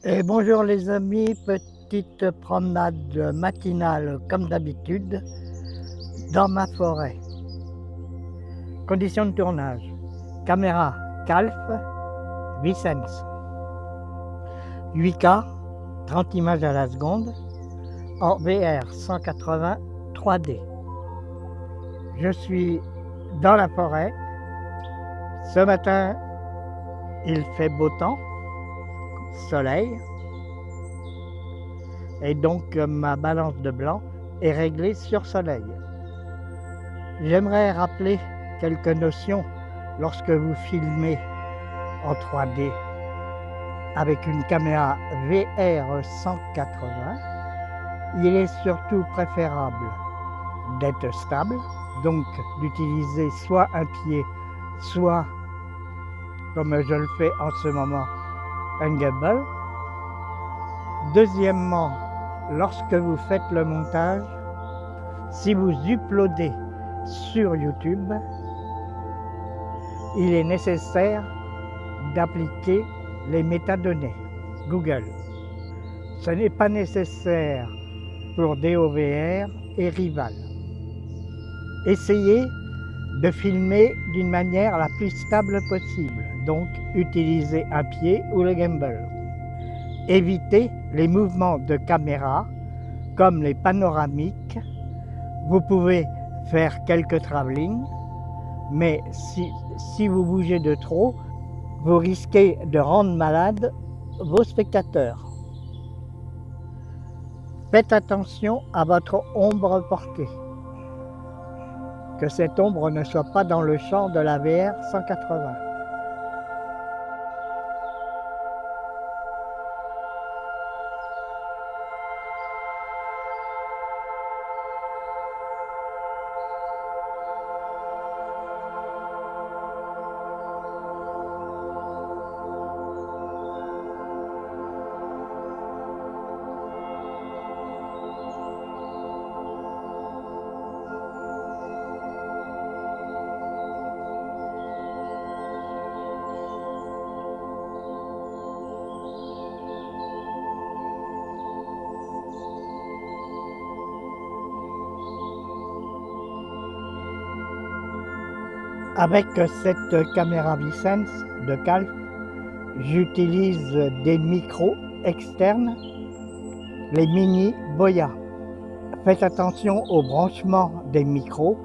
Et bonjour les amis, petite promenade matinale comme d'habitude dans ma forêt. Conditions de tournage, caméra Calf Vicens, 8K, 30 images à la seconde, en VR 180 3D. Je suis dans la forêt. Ce matin, il fait beau temps, soleil, et donc ma balance de blanc est réglée sur soleil. J'aimerais rappeler quelques notions lorsque vous filmez en 3D avec une caméra VR 180. Il est surtout préférable d'être stable, donc d'utiliser soit un pied, soit, comme je le fais en ce moment, un gimbal. Deuxièmement, lorsque vous faites le montage, si vous uploadez sur YouTube, il est nécessaire d'appliquer les métadonnées Google. Ce n'est pas nécessaire pour DOVR et Rival. Essayez de filmer d'une manière la plus stable possible, donc utilisez un pied ou le gimbal. Évitez les mouvements de caméra comme les panoramiques. Vous pouvez faire quelques travelling, mais si vous bougez de trop, vous risquez de rendre malade vos spectateurs. Faites attention à votre ombre portée. Que cette ombre ne soit pas dans le champ de la VR 180. Avec cette caméra Vicens de Calf, j'utilise des micros externes, les mini Boya. Faites attention au branchement des micros,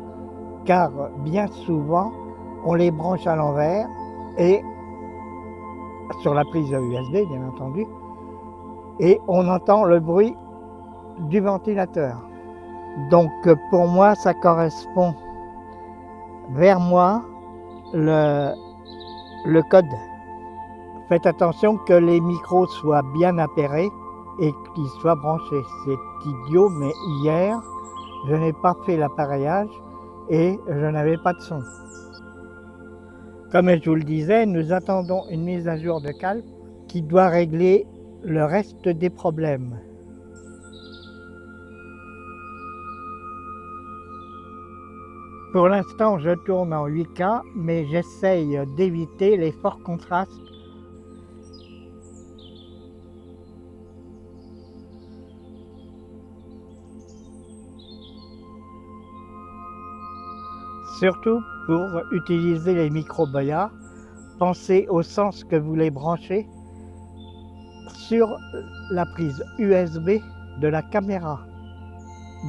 car bien souvent on les branche à l'envers et sur la prise USB bien entendu, et on entend le bruit du ventilateur. Donc pour moi ça correspond vers moi le code. Faites attention que les micros soient bien appairés et qu'ils soient branchés. C'est idiot, mais hier, je n'ai pas fait l'appareillage et je n'avais pas de son. Comme je vous le disais, nous attendons une mise à jour de Calf qui doit régler le reste des problèmes. Pour l'instant, je tourne en 8K, mais j'essaye d'éviter les forts contrastes. Surtout pour utiliser les micros Boya, pensez au sens que vous les branchez sur la prise USB de la caméra.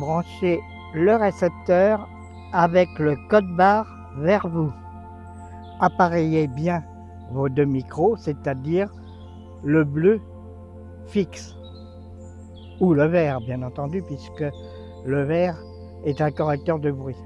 Branchez le récepteur avec le code barre vers vous. Appareillez bien vos deux micros, c'est-à-dire le bleu fixe ou le vert bien entendu, puisque le vert est un correcteur de bruit.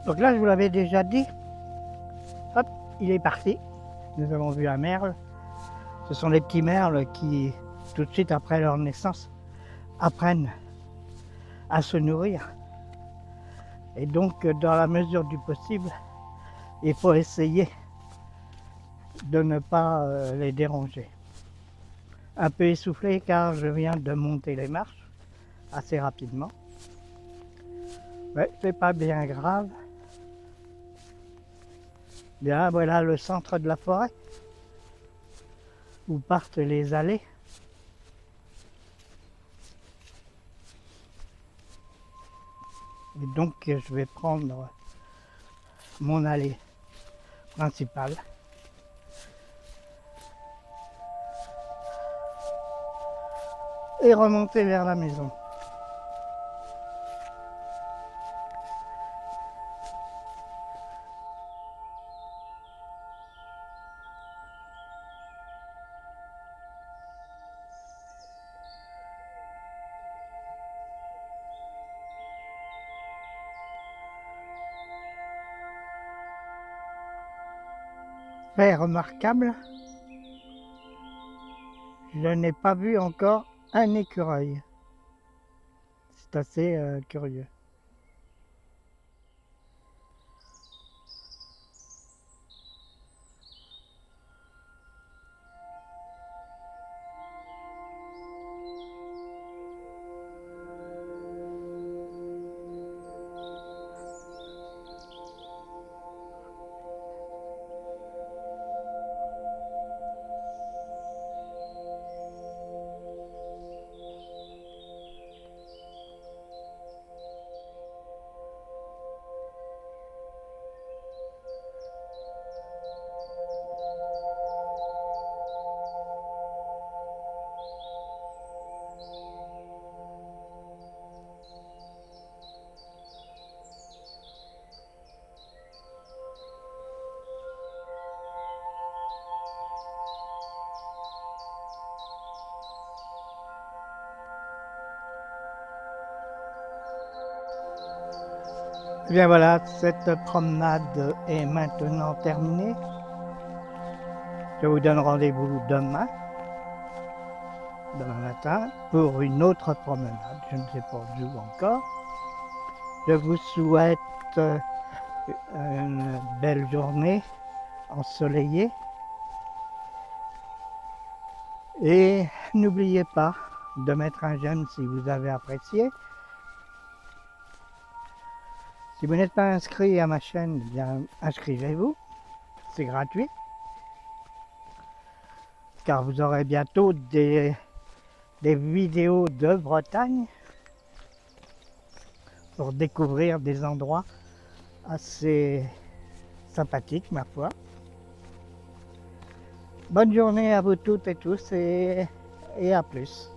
Donc là, je vous l'avais déjà dit, hop, il est parti. Nous avons vu un merle. Ce sont les petits merles qui, tout de suite après leur naissance, apprennent à se nourrir. Et donc, dans la mesure du possible, il faut essayer de ne pas les déranger. Un peu essoufflé car je viens de monter les marches assez rapidement. Ouais, c'est pas bien grave. Bien, voilà le centre de la forêt où partent les allées. Et donc je vais prendre mon allée principale. Et remonter vers la maison. Fait remarquable, je n'ai pas vu encore un écureuil. C'est assez curieux. Et bien voilà, cette promenade est maintenant terminée. Je vous donne rendez-vous demain matin, pour une autre promenade. Je ne sais pas où encore. Je vous souhaite une belle journée ensoleillée. Et n'oubliez pas de mettre un j'aime si vous avez apprécié. Si vous n'êtes pas inscrit à ma chaîne, bien inscrivez-vous, c'est gratuit. Car vous aurez bientôt des vidéos de Bretagne pour découvrir des endroits assez sympathiques, ma foi. Bonne journée à vous toutes et tous et à plus.